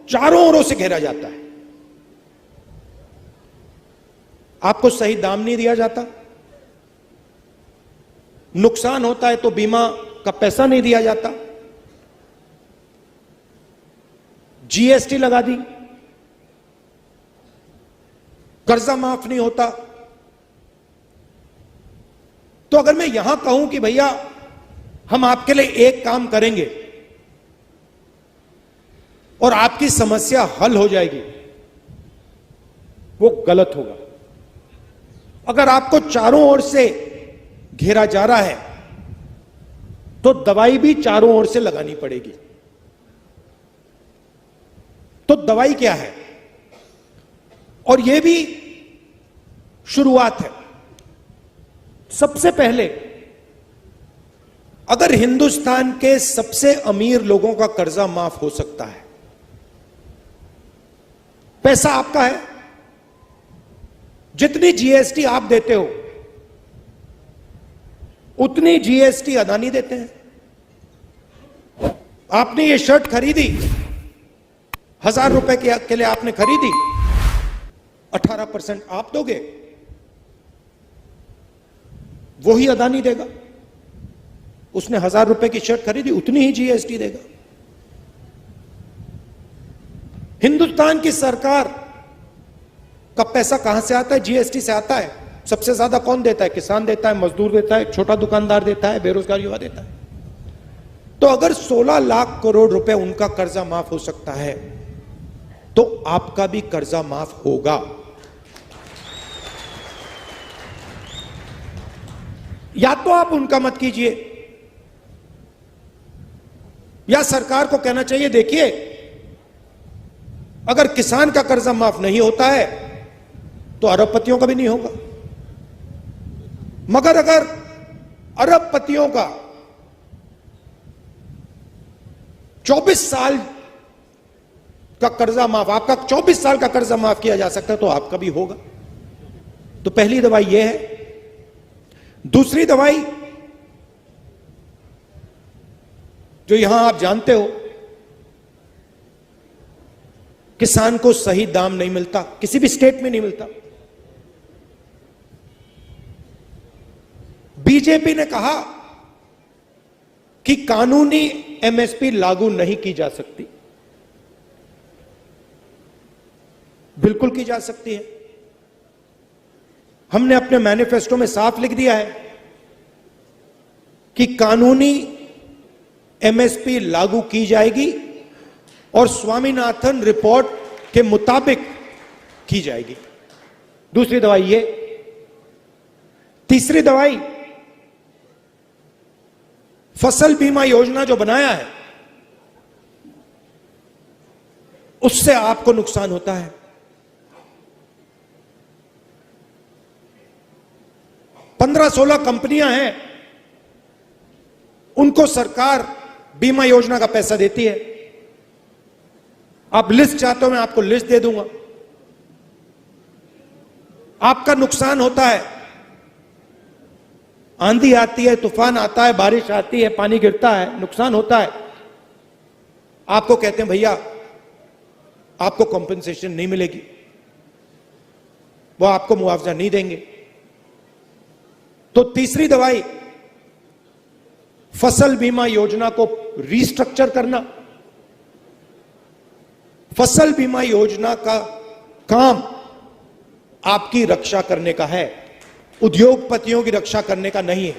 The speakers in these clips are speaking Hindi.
चारों ओरों से घेरा जाता है। आपको सही दाम नहीं दिया जाता, नुकसान होता है तो बीमा का पैसा नहीं दिया जाता, जीएसटी लगा दी, कर्जा माफ नहीं होता। तो अगर मैं यहां कहूं कि भैया हम आपके लिए एक काम करेंगे और आपकी समस्या हल हो जाएगी, वो गलत होगा। अगर आपको चारों ओर से घेरा जा रहा है तो दवाई भी चारों ओर से लगानी पड़ेगी। तो दवाई क्या है? और यह भी शुरुआत है। सबसे पहले अगर हिंदुस्तान के सबसे अमीर लोगों का कर्जा माफ हो सकता है, पैसा आपका है, जितनी जीएसटी आप देते हो उतनी जीएसटी अदानी देते हैं। आपने ये शर्ट खरीदी, 1000 रुपए के लिए आपने खरीदी, 18% आप दोगे, वही अदानी देगा। उसने 1000 रुपए की शर्ट खरीदी, उतनी ही जीएसटी देगा। हिंदुस्तान की सरकार का पैसा कहां से आता है? जीएसटी से आता है। सबसे ज्यादा कौन देता है? किसान देता है, मजदूर देता है, छोटा दुकानदार देता है, बेरोजगार युवा देता है। तो अगर 16 लाख करोड़ रुपए उनका कर्जा माफ हो सकता है तो आपका भी कर्जा माफ होगा। या तो आप उनका मत कीजिए, या सरकार को कहना चाहिए देखिए अगर किसान का कर्जा माफ नहीं होता है तो अरबपतियों का भी नहीं होगा, मगर अगर अरबपतियों का 24 साल का कर्जा माफ, आपका 24 साल का कर्जा माफ किया जा सकता है तो आपका भी होगा। तो पहली दवाई यह है। दूसरी दवाई जो यहां आप जानते हो, किसान को सही दाम नहीं मिलता, किसी भी स्टेट में नहीं मिलता। बीजेपी ने कहा कि कानूनी एमएसपी लागू नहीं की जा सकती। बिल्कुल की जा सकती है। हमने अपने मैनिफेस्टो में साफ लिख दिया है कि कानूनी एमएसपी लागू की जाएगी और स्वामीनाथन रिपोर्ट के मुताबिक की जाएगी। दूसरी दवाई ये। तीसरी दवाई, फसल बीमा योजना जो बनाया है उससे आपको नुकसान होता है। 15-16 कंपनियां हैं, उनको सरकार बीमा योजना का पैसा देती है। आप लिस्ट चाहते हो, मैं आपको लिस्ट दे दूंगा। आपका नुकसान होता है, आंधी आती है, तूफान आता है, बारिश आती है, पानी गिरता है, नुकसान होता है। आपको कहते हैं भैया आपको कॉम्पेंसेशन नहीं मिलेगी, वो आपको मुआवजा नहीं देंगे। तो तीसरी दवाई, फसल बीमा योजना को रीस्ट्रक्चर करना। फसल बीमा योजना का काम आपकी रक्षा करने का है, उद्योगपतियों की रक्षा करने का नहीं है।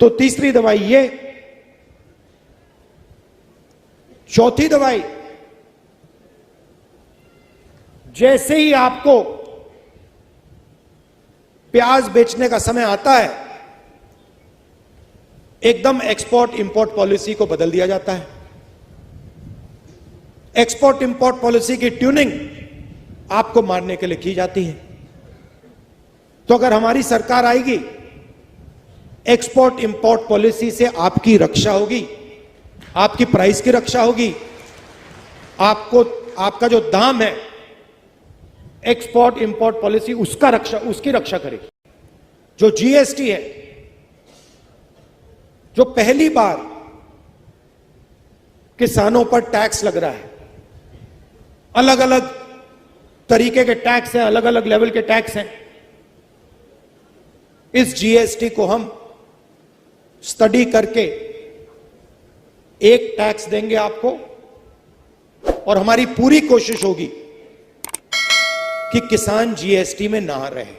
तो तीसरी दवाई ये। चौथी दवाई, जैसे ही आपको प्याज बेचने का समय आता है एकदम एक्सपोर्ट इंपोर्ट पॉलिसी को बदल दिया जाता है। एक्सपोर्ट इंपोर्ट पॉलिसी की ट्यूनिंग आपको मारने के लिए की जाती है। तो अगर हमारी सरकार आएगी, एक्सपोर्ट इंपोर्ट पॉलिसी से आपकी रक्षा होगी, आपकी प्राइस की रक्षा होगी, आपको आपका जो दाम है एक्सपोर्ट इंपोर्ट पॉलिसी उसकी रक्षा करेगी। जो जीएसटी है, जो पहली बार किसानों पर टैक्स लग रहा है, अलग अलग तरीके के टैक्स हैं, अलग अलग लेवल के टैक्स हैं। इस जीएसटी को हम स्टडी करके एक टैक्स देंगे आपको, और हमारी पूरी कोशिश होगी कि किसान जीएसटी में ना रहे।